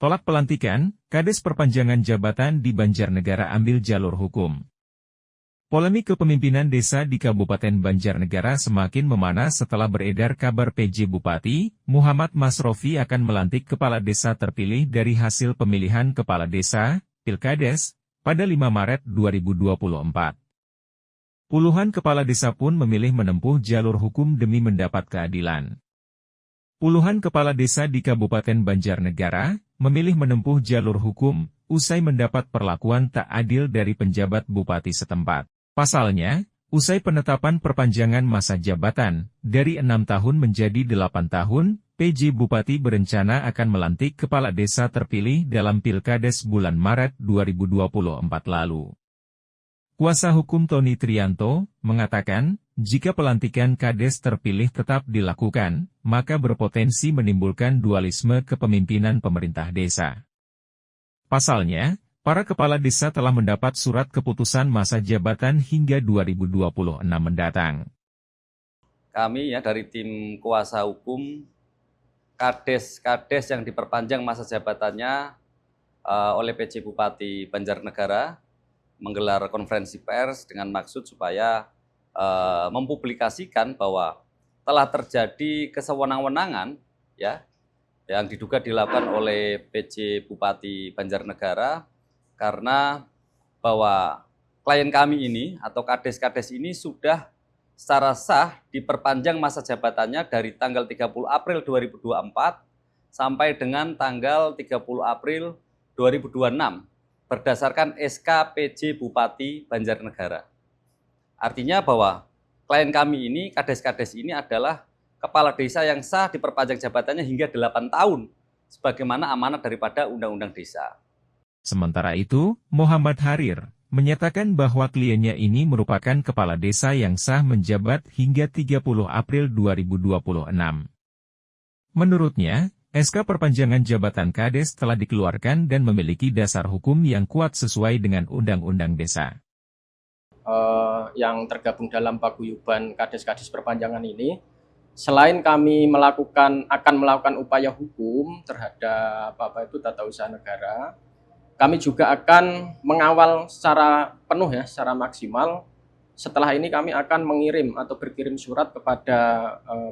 Tolak pelantikan, Kades perpanjangan jabatan di Banjarnegara ambil jalur hukum. Polemik kepemimpinan desa di Kabupaten Banjarnegara semakin memanas setelah beredar kabar PJ Bupati, Muhammad Masrofi akan melantik kepala desa terpilih dari hasil pemilihan kepala desa, Pilkades, pada 5 Maret 2024. Puluhan kepala desa pun memilih menempuh jalur hukum demi mendapat keadilan. Puluhan kepala desa di Kabupaten Banjarnegara memilih menempuh jalur hukum, usai mendapat perlakuan tak adil dari penjabat bupati setempat. Pasalnya, usai penetapan perpanjangan masa jabatan, dari 6 tahun menjadi 8 tahun, PJ Bupati berencana akan melantik kepala desa terpilih dalam Pilkades bulan Maret 2024 lalu. Kuasa hukum Tony Trianto mengatakan, jika pelantikan Kades terpilih tetap dilakukan, maka berpotensi menimbulkan dualisme kepemimpinan pemerintah desa. Pasalnya, para kepala desa telah mendapat surat keputusan masa jabatan hingga 2026 mendatang. Kami dari tim kuasa hukum, Kades yang diperpanjang masa jabatannya oleh PJ Bupati Banjarnegara menggelar konferensi pers dengan maksud supaya mempublikasikan bahwa telah terjadi kesewenang-wenangan yang diduga dilakukan oleh PJ Bupati Banjarnegara, karena bahwa klien kami ini atau Kades ini sudah secara sah diperpanjang masa jabatannya dari tanggal 30 April 2024 sampai dengan tanggal 30 April 2026 berdasarkan SK PJ Bupati Banjarnegara. Artinya bahwa klien kami ini, Kades ini adalah kepala desa yang sah diperpanjang jabatannya hingga 8 tahun sebagaimana amanat daripada Undang-Undang Desa. Sementara itu, Muhammad Harir menyatakan bahwa kliennya ini merupakan kepala desa yang sah menjabat hingga 30 April 2026. Menurutnya, SK perpanjangan jabatan Kades telah dikeluarkan dan memiliki dasar hukum yang kuat sesuai dengan Undang-Undang Desa. Yang tergabung dalam paguyuban Kades perpanjangan ini, selain kami akan melakukan upaya hukum terhadap tata usaha negara, kami juga akan mengawal secara penuh secara maksimal. Setelah ini kami akan berkirim surat kepada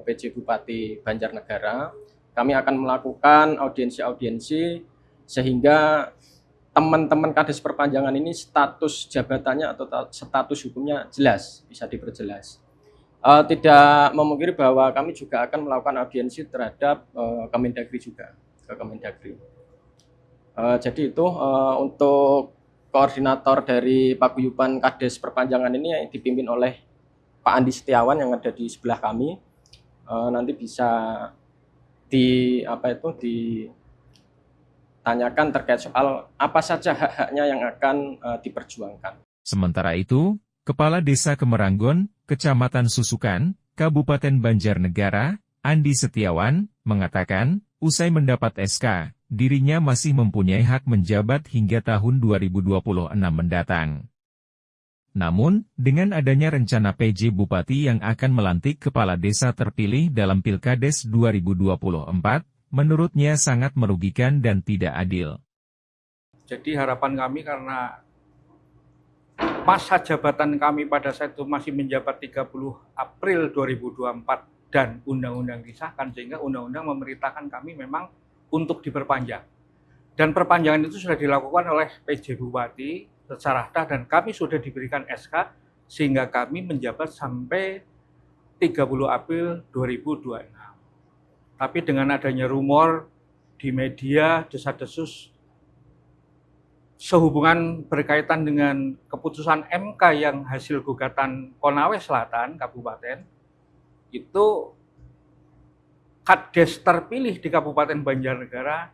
PJ Bupati Banjarnegara. Kami akan melakukan audiensi sehingga teman-teman Kades perpanjangan ini status jabatannya atau status hukumnya jelas, bisa diperjelas. Tidak memungkiri bahwa kami juga akan melakukan audiensi terhadap Kemendagri juga, ke Kemendagri. Jadi itu untuk koordinator dari paguyuban Kades perpanjangan ini yang dipimpin oleh Pak Andi Setiawan yang ada di sebelah kami. Nanti bisa ditanyakan terkait soal apa saja hak-haknya yang akan diperjuangkan. Sementara itu, Kepala Desa Kemeranggon, Kecamatan Susukan, Kabupaten Banjarnegara, Andi Setiawan, mengatakan, usai mendapat SK, dirinya masih mempunyai hak menjabat hingga tahun 2026 mendatang. Namun, dengan adanya rencana PJ Bupati yang akan melantik kepala desa terpilih dalam Pilkades 2024, menurutnya sangat merugikan dan tidak adil. Jadi harapan kami karena masa jabatan kami pada saat itu masih menjabat 30 April 2024 dan undang-undang disahkan, sehingga undang-undang memerintahkan kami memang untuk diperpanjang. Dan perpanjangan itu sudah dilakukan oleh PJ Bupati secara sah dan kami sudah diberikan SK sehingga kami menjabat sampai 30 April 2026. Tapi dengan adanya rumor di media, desas-desus sehubungan berkaitan dengan keputusan MK yang hasil gugatan Konawe Selatan, Kabupaten, itu Kades terpilih di Kabupaten Banjarnegara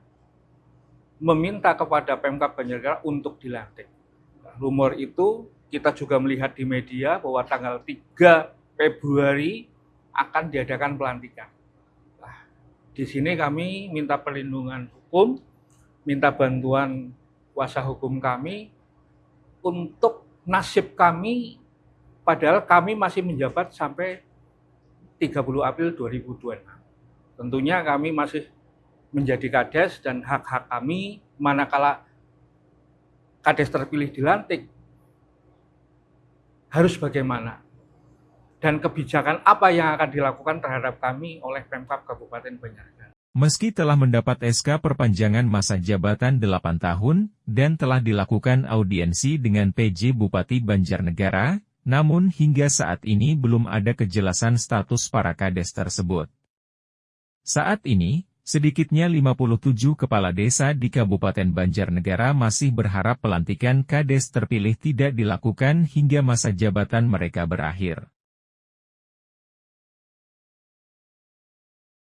meminta kepada Pemkab Banjarnegara untuk dilantik. Rumor itu kita juga melihat di media bahwa tanggal 3 Februari akan diadakan pelantikan. Nah, di sini kami minta perlindungan hukum, minta bantuan kuasa hukum kami untuk nasib kami, padahal kami masih menjabat sampai 30 April 2026. Tentunya kami masih menjadi kades dan hak-hak kami manakala kades terpilih dilantik harus bagaimana dan kebijakan apa yang akan dilakukan terhadap kami oleh Pemkab Kabupaten Banjarnegara. Meski telah mendapat SK perpanjangan masa jabatan 8 tahun, dan telah dilakukan audiensi dengan PJ Bupati Banjarnegara, namun hingga saat ini belum ada kejelasan status para kades tersebut. Saat ini, sedikitnya 57 kepala desa di Kabupaten Banjarnegara masih berharap pelantikan kades terpilih tidak dilakukan hingga masa jabatan mereka berakhir.